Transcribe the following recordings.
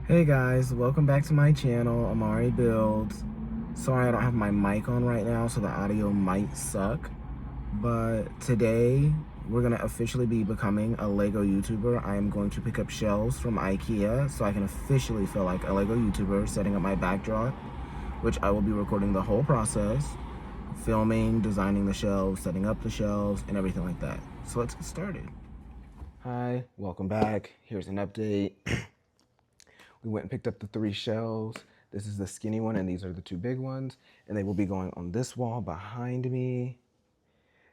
Hey guys, welcome back to my channel, Amari Builds. Sorry I don't have my mic on right now, so the audio might suck. But today, we're gonna officially be becoming a Lego YouTuber. I am going to pick up shelves from IKEA so I can officially feel like a Lego YouTuber, setting up my backdrop, which I will be recording the whole process, filming, designing the shelves, setting up the shelves, and everything like that. So let's get started. Hi, welcome back. Here's an update. We went and picked up the 3 shelves. This is the skinny one, and these are the 2 big ones. And they will be going on this wall behind me.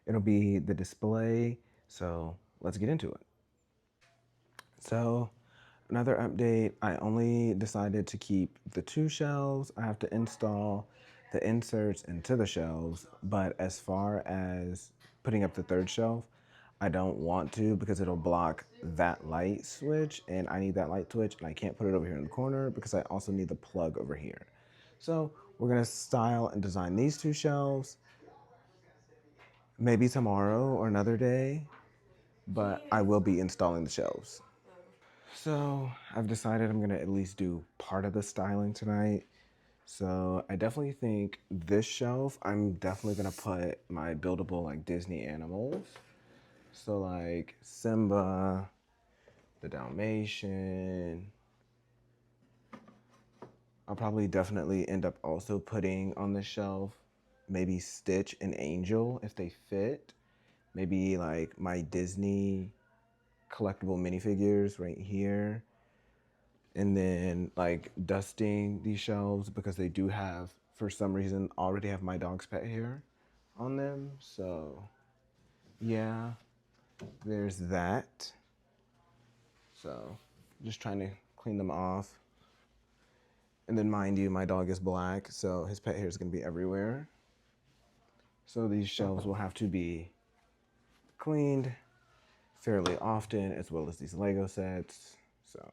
It'll be the display. So let's get into it. So another update, I only decided to keep the 2 shelves. I have to install the inserts into the shelves. But as far as putting up the 3rd shelf, I don't want to because it'll block that light switch, and I need that light switch, and I can't put it over here in the corner because I also need the plug over here. So we're gonna style and design these 2 shelves, maybe tomorrow or another day, but I will be installing the shelves. So I've decided I'm gonna at least do part of the styling tonight. So I definitely think this shelf, I'm definitely gonna put my buildable like Disney animals. So like Simba, the Dalmatian. I'll probably definitely end up also putting on the shelf maybe Stitch and Angel if they fit. Maybe like my Disney collectible minifigures right here. And then like dusting these shelves because they do have, for some reason, already have my dog's pet hair on them. So yeah, there's that. So just trying to clean them off. And then mind you, my dog is black, so his pet hair is gonna be everywhere. So these shelves will have to be cleaned fairly often, as well as these Lego sets. So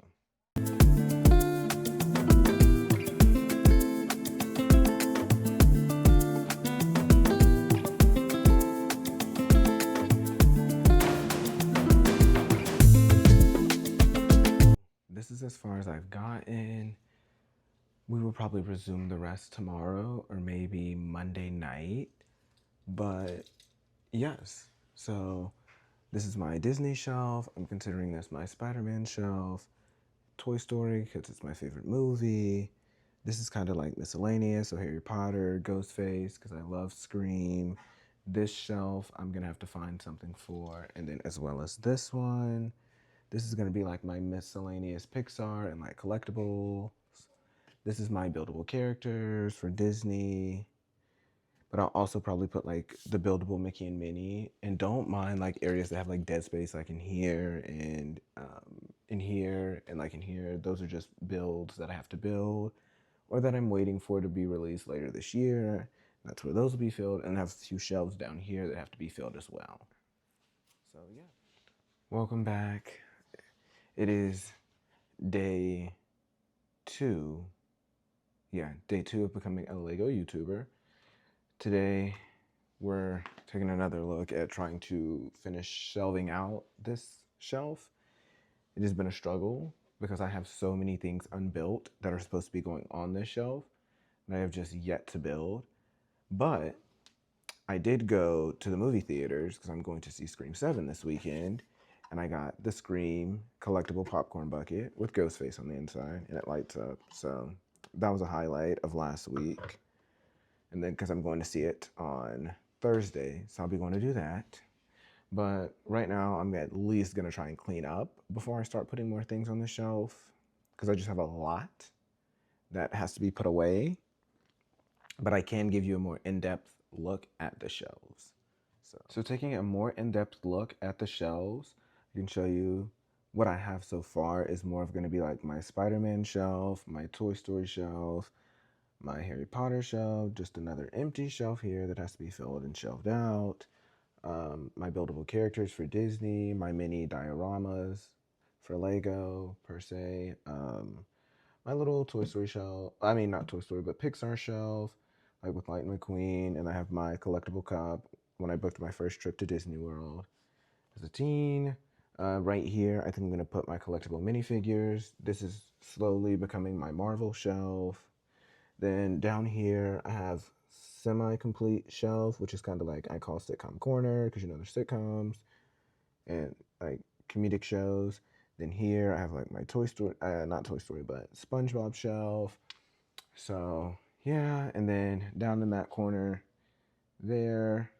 this is as far as I've gotten. We will probably resume the rest tomorrow or maybe Monday night. But yes, so this is my Disney shelf. I'm considering this my Spider-Man shelf. Toy Story, because it's my favorite movie. This is kind of like miscellaneous, so Harry Potter, Ghostface, because I love Scream. This shelf, I'm gonna have to find something for, and then as well as this one. This is gonna be like my miscellaneous Pixar and like collectibles. This is my buildable characters for Disney. But I'll also probably put like the buildable Mickey and Minnie, and don't mind like areas that have like dead space, like in here and in here and like in here. Those are just builds that I have to build or that I'm waiting for to be released later this year. That's where those will be filled, and I have a few shelves down here that have to be filled as well. So yeah, welcome back. It is day 2. Yeah, day 2 of becoming a Lego YouTuber. Today we're taking another look at trying to finish shelving out this shelf. It has been a struggle because I have so many things unbuilt that are supposed to be going on this shelf that I have just yet to build. But I did go to the movie theaters because I'm going to see Scream 7 this weekend, and I got the Scream collectible popcorn bucket with Ghostface on the inside, and it lights up. So that was a highlight of last week. And then because I'm going to see it on Thursday, so I'll be going to do that. But right now, I'm at least going to try and clean up before I start putting more things on the shelf because I just have a lot that has to be put away. But I can give you a more in-depth look at the shelves. So taking a more in-depth look at the shelves, I can show you what I have so far is more of going to be like my Spider-Man shelf, my Toy Story shelf, my Harry Potter shelf, just another empty shelf here that has to be filled and shelved out. My buildable characters for Disney, my mini dioramas for Lego per se, my little Toy Story shelf, I mean not Toy Story, but Pixar shelf, like with Lightning McQueen, and I have my collectible cup when I booked my first trip to Disney World as a teen. Right here, I think I'm going to put my collectible minifigures. This is slowly becoming my Marvel shelf. Then down here, I have semi-complete shelf, which is kind of like I call sitcom corner because you know there's sitcoms and like comedic shows. Then here I have like my Toy Story, not Toy Story, but SpongeBob shelf. So yeah, and then down in that corner there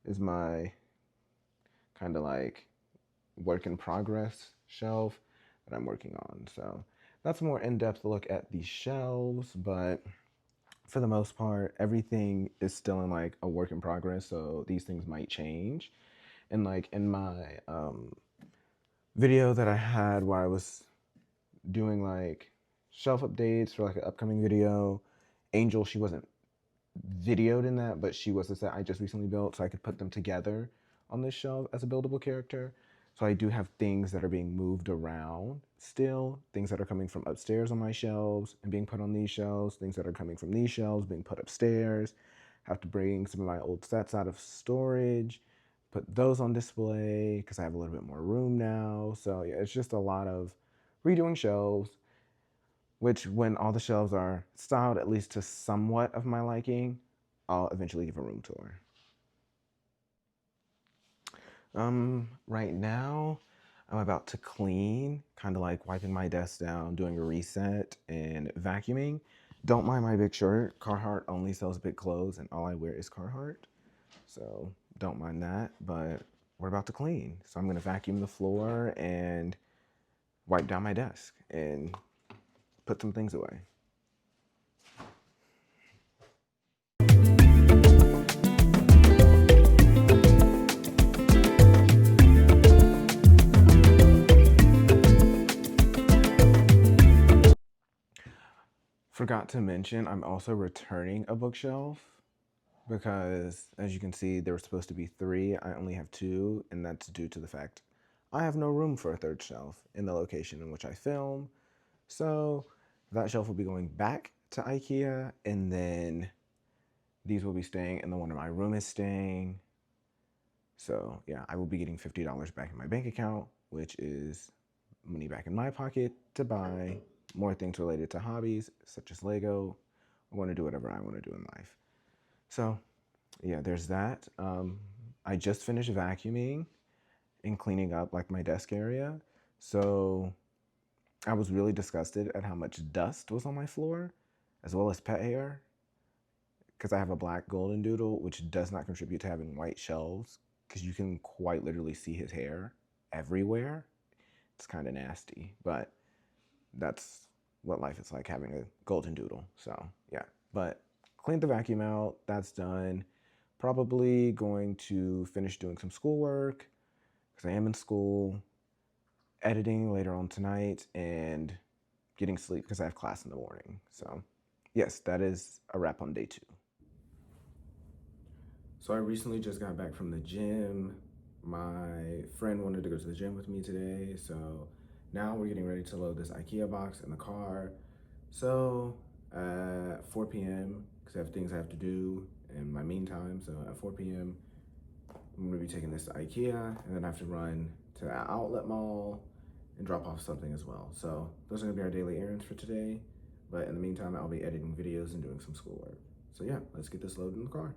is my kind of like work in progress shelf that I'm working on. So that's a more in-depth look at the shelves, but for the most part, everything is still in like a work in progress. So these things might change. And like in my video that I had where I was doing like shelf updates for like an upcoming video, Angel, she wasn't videoed in that, but she was a set I just recently built, so I could put them together on this shelf as a buildable character. So I do have things that are being moved around still, things that are coming from upstairs on my shelves and being put on these shelves, things that are coming from these shelves being put upstairs. Have to bring some of my old sets out of storage, put those on display because I have a little bit more room now. So yeah, it's just a lot of redoing shelves, which when all the shelves are styled at least to somewhat of my liking, I'll eventually give a room tour. Right now, I'm about to clean, kind of like wiping my desk down, doing a reset, and vacuuming. Don't mind my big shirt. Carhartt only sells big clothes, and all I wear is Carhartt. So don't mind that, but we're about to clean. So I'm gonna vacuum the floor and wipe down my desk and put some things away. Forgot to mention, I'm also returning a bookshelf because, as you can see, there were supposed to be 3. I only have 2, and that's due to the fact I have no room for a 3rd shelf in the location in which I film. So that shelf will be going back to IKEA, and then these will be staying in the one in my room is staying. So yeah, I will be getting $50 back in my bank account, which is money back in my pocket to buy more things related to hobbies such as Lego. I want to do whatever I want to do in life. So yeah, there's that. I just finished vacuuming and cleaning up like my desk area. So I was really disgusted at how much dust was on my floor, as well as pet hair, because I have a black golden doodle, which does not contribute to having white shelves, because you can quite literally see his hair everywhere. It's kind of nasty, but that's what life is like having a golden doodle. So yeah, but cleaned the vacuum out, that's done. Probably going to finish doing some schoolwork because I am in school, editing later on tonight, and getting sleep because I have class in the morning. So yes, that is a wrap on day 2. So I recently just got back from the gym. My friend wanted to go to the gym with me today, so now we're getting ready to load this IKEA box in the car. So at 4 p.m., because I have things I have to do in my meantime, so at 4 p.m., I'm gonna be taking this to IKEA, and then I have to run to the outlet mall and drop off something as well. So those are gonna be our daily errands for today. But in the meantime, I'll be editing videos and doing some schoolwork. So yeah, let's get this loaded in the car.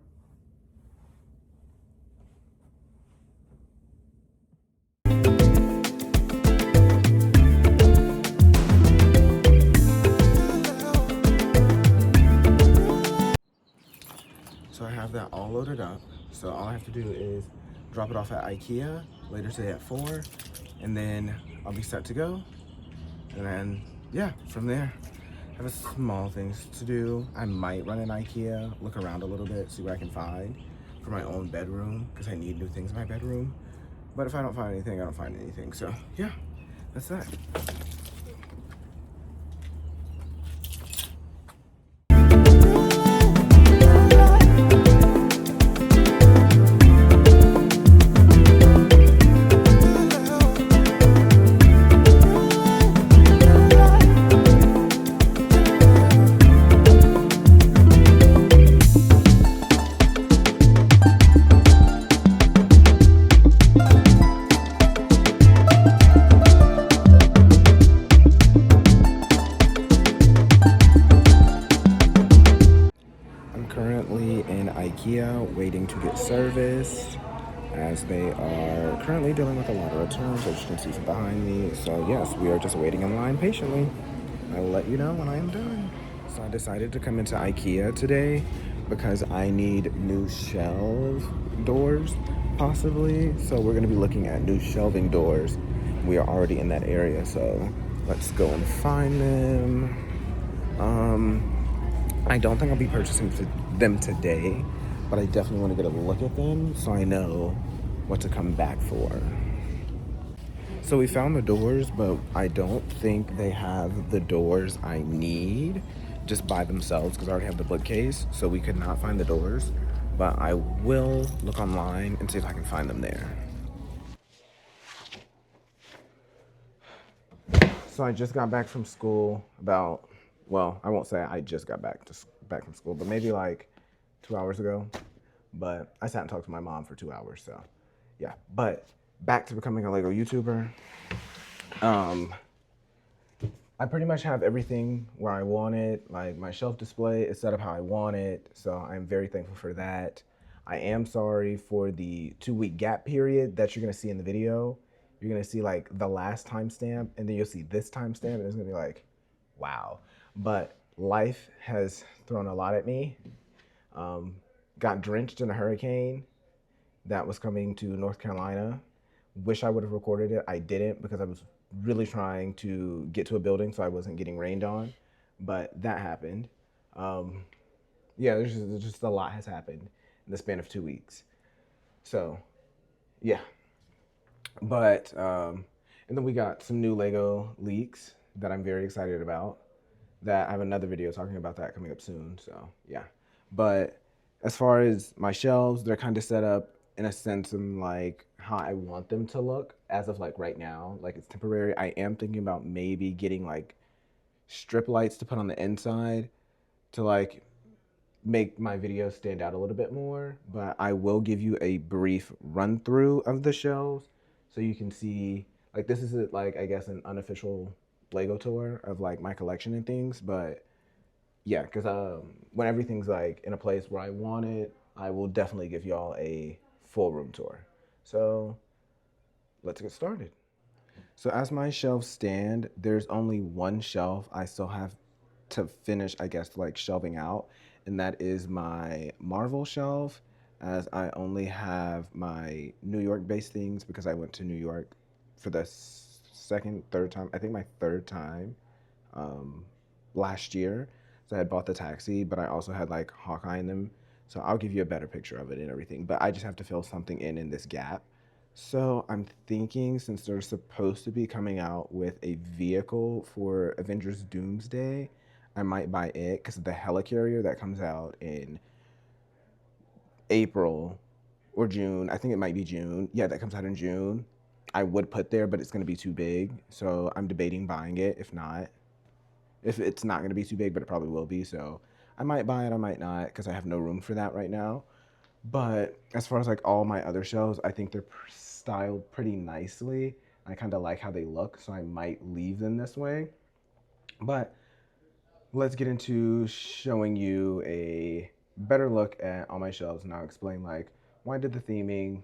So I have that all loaded up. So all I have to do is drop it off at IKEA later today at 4, and then I'll be set to go. And then, yeah, from there, I have small things to do. I might run in IKEA, look around a little bit, see what I can find for my own bedroom, because I need new things in my bedroom. But if I don't find anything, I don't find anything. So yeah, that's that. IKEA waiting to get serviced as they are currently dealing with a lot of returns, as you can see from behind me. So yes, we are just waiting in line patiently. I will let you know when I am done. So I decided to come into IKEA today because I need new shelf doors, possibly. So we're gonna be looking at new shelving doors. We are already in that area, so let's go and find them. I don't think I'll be purchasing them today, but I definitely want to get a look at them so I know what to come back for. So we found the doors, but I don't think they have the doors I need just by themselves because I already have the bookcase, so we could not find the doors. But I will look online and see if I can find them there. So I just got back from school about, well, I won't say I just got back from school, but maybe like 2 hours ago. But I sat and talked to my mom for 2 hours, so yeah. But back to becoming a Lego YouTuber. Um, I pretty much have everything where I want it. Like my shelf display is set up how I want it, so I'm very thankful for that. I am sorry for the 2 week gap period that you're gonna see in the video. You're gonna see like the last timestamp, and then you'll see this timestamp, and it's gonna be like, wow. But life has thrown a lot at me. Um, got drenched in a hurricane that was coming to North Carolina. Wish I would have recorded it. I didn't because I was really trying to get to a building so I wasn't getting rained on. But that happened. Um, yeah, there's just a lot has happened in the span of 2 weeks. So, yeah. But, and then we got some new Lego leaks that I'm very excited about. That I have another video talking about that coming up soon. So, yeah. But as far as my shelves, they're kind of set up in a sense in like how I want them to look as of like right now. Like it's temporary. I am thinking about maybe getting like strip lights to put on the inside to like make my videos stand out a little bit more. But I will give you a brief run through of the shelves so you can see like this is like I guess an unofficial Lego tour of like my collection and things. But yeah, because when everything's like in a place where I want it, I will definitely give y'all a full room tour. So let's get started. So as my shelves stand, there's only one shelf I still have to finish, I guess, like shelving out, and that is my Marvel shelf, as I only have my New York-based things because I went to New York for the second, third time, I think my third time um, last year. So I had bought the taxi, but I also had like Hawkeye in them. So I'll give you a better picture of it and everything. But I just have to fill something in this gap. So I'm thinking since they're supposed to be coming out with a vehicle for Avengers Doomsday, I might buy it because the helicarrier that comes out in April or June, I think it might be June. Yeah, that comes out in June. I would put there, but it's going to be too big. So I'm debating buying it if not. If it's not going to be too big, but it probably will be. So I might buy it, I might not, because I have no room for that right now. But as far as like all my other shows, I think they're styled pretty nicely. I kind of like how they look, so I might leave them this way. But let's get into showing you a better look at all my shelves, and I'll explain like why I did the theming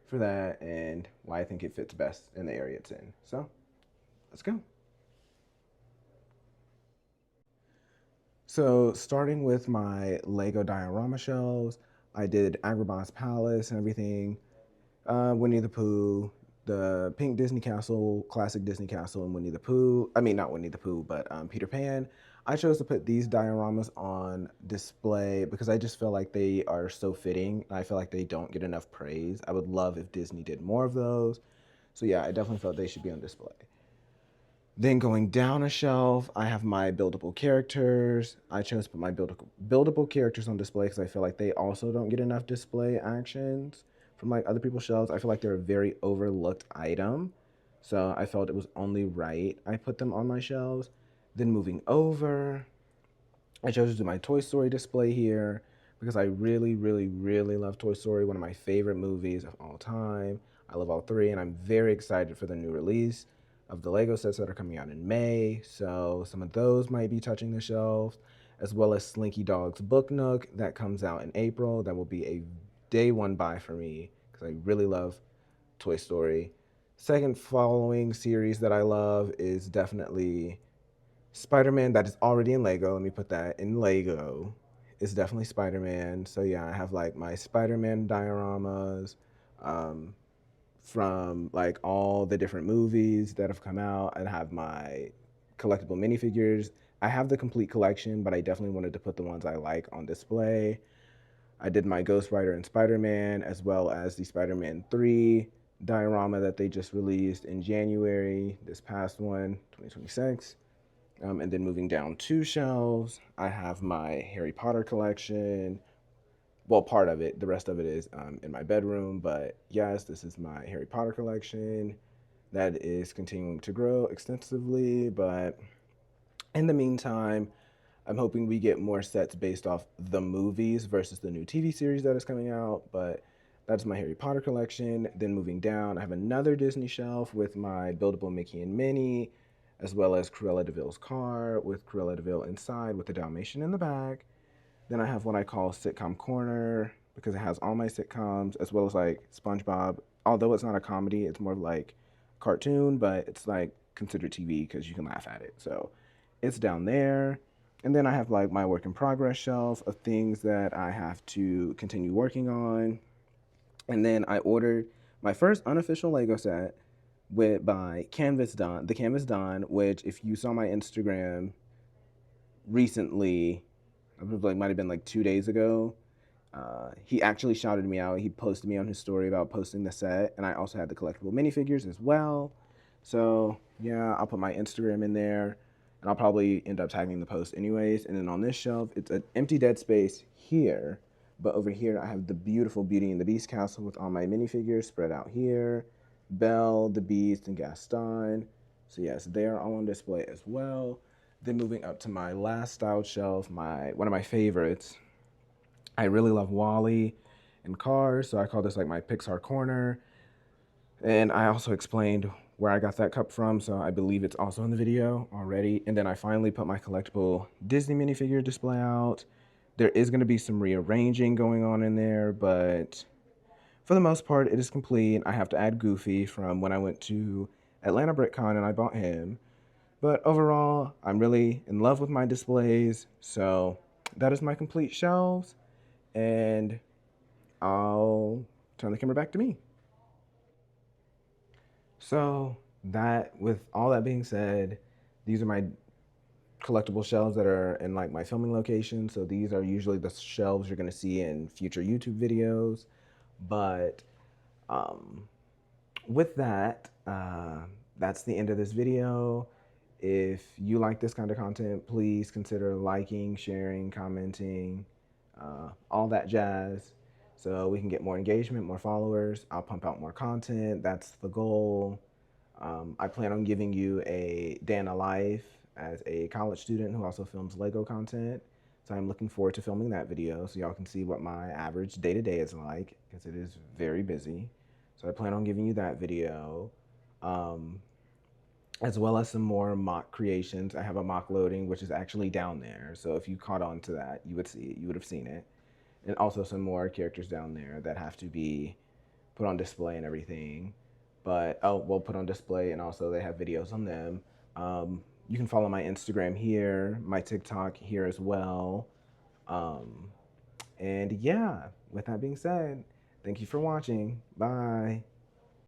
for that and why I think it fits best in the area it's in. So let's go. So starting with my Lego diorama shelves, I did Agrabah's Palace and everything, Winnie the Pooh, the pink Disney Castle, classic Disney Castle, and Winnie the Pooh. I mean, not Winnie the Pooh, but Peter Pan. I chose to put these dioramas on display because I just feel like they are so fitting. I feel like they don't get enough praise. I would love if Disney did more of those. So yeah, I definitely felt they should be on display. Then going down a shelf, I have my buildable characters. I chose to put my buildable characters on display because I feel like they also don't get enough display actions from like other people's shelves. I feel like they're a very overlooked item. So I felt it was only right I put them on my shelves. Then moving over, I chose to do my Toy Story display here because I really, really, really love Toy Story, one of my favorite movies of all time. I love all three, and I'm very excited for the new release of the Lego sets that are coming out in May. So some of those might be touching the shelves. as well as Slinky Dog's Book Nook that comes out in April. That will be a day one buy for me because I really love Toy Story. Second following series that I love is definitely Spider-Man. That is already in Lego. Let me put that in Lego. It's definitely Spider-Man. So yeah, I have like my Spider-Man dioramas um, from like all the different movies that have come out. I have my collectible minifigures. I have the complete collection, but I definitely wanted to put the ones I like on display. I did my Ghost Rider and Spider-Man, as well as the Spider-Man 3 diorama that they just released in January, this past one, 2026. And then moving down two shelves, I have my Harry Potter collection. Well, part of it, the rest of it is in my bedroom. But yes, this is my Harry Potter collection that is continuing to grow extensively. But in the meantime, I'm hoping we get more sets based off the movies versus the new TV series that is coming out. But that's my Harry Potter collection. Then moving down, I have another Disney shelf with my buildable Mickey and Minnie, as well as Cruella DeVille's car with Cruella DeVille inside with the Dalmatian in the back. Then I have what I call Sitcom Corner because it has all my sitcoms as well as like SpongeBob. Although it's not a comedy, it's more of like cartoon, but it's like considered TV because you can laugh at it. So it's down there. And then I have like my work in progress shelf of things that I have to continue working on. And then I ordered my first unofficial Lego set with by Canvas Don, the Canvas Don, which if you saw my Instagram recently, it was like might have been like 2 days ago. He actually shouted me out. He posted me on his story about posting the set, and I also had the collectible minifigures as well. So yeah, I'll put my Instagram in there, and I'll probably end up tagging the post anyways. And then on this shelf, it's an empty dead space here, but over here I have the beautiful Beauty and the Beast castle with all my minifigures spread out here. Belle, the Beast, and Gaston. So yes, they are all on display as well. Then moving up to my last styled shelf, my one of my favorites. I really love Wally and Cars, so I call this like my Pixar corner. And I also explained where I got that cup from, so I believe it's also in the video already. And then I finally put my collectible Disney minifigure display out. There is going to be some rearranging going on in there, but for the most part, it is complete. I have to add Goofy from when I went to Atlanta BrickCon and I bought him. But overall, I'm really in love with my displays. So that is my complete shelves. And I'll turn the camera back to me. So that, with all that being said, these are my collectible shelves that are in like my filming location. So these are usually the shelves you're gonna see in future YouTube videos. But um, with that, that's the end of this video. If you like this kind of content, please consider liking, sharing, commenting, all that jazz, so we can get more engagement, more followers. I'll pump out more content. That's the goal. I plan on giving you a day in a life as a college student who also films Lego content. So I'm looking forward to filming that video so y'all can see what my average day to day is like because it is very busy. So I plan on giving you that video. Um, as well as some more mock creations. I have a mock loading, which is actually down there. So if you caught on to that, you would see it. You would have seen it. And also some more characters down there that have to be put on display and everything. But oh, well, put on display, and also they have videos on them. You can follow my Instagram here, my TikTok here as well. Um, and yeah, with that being said, thank you for watching. Bye.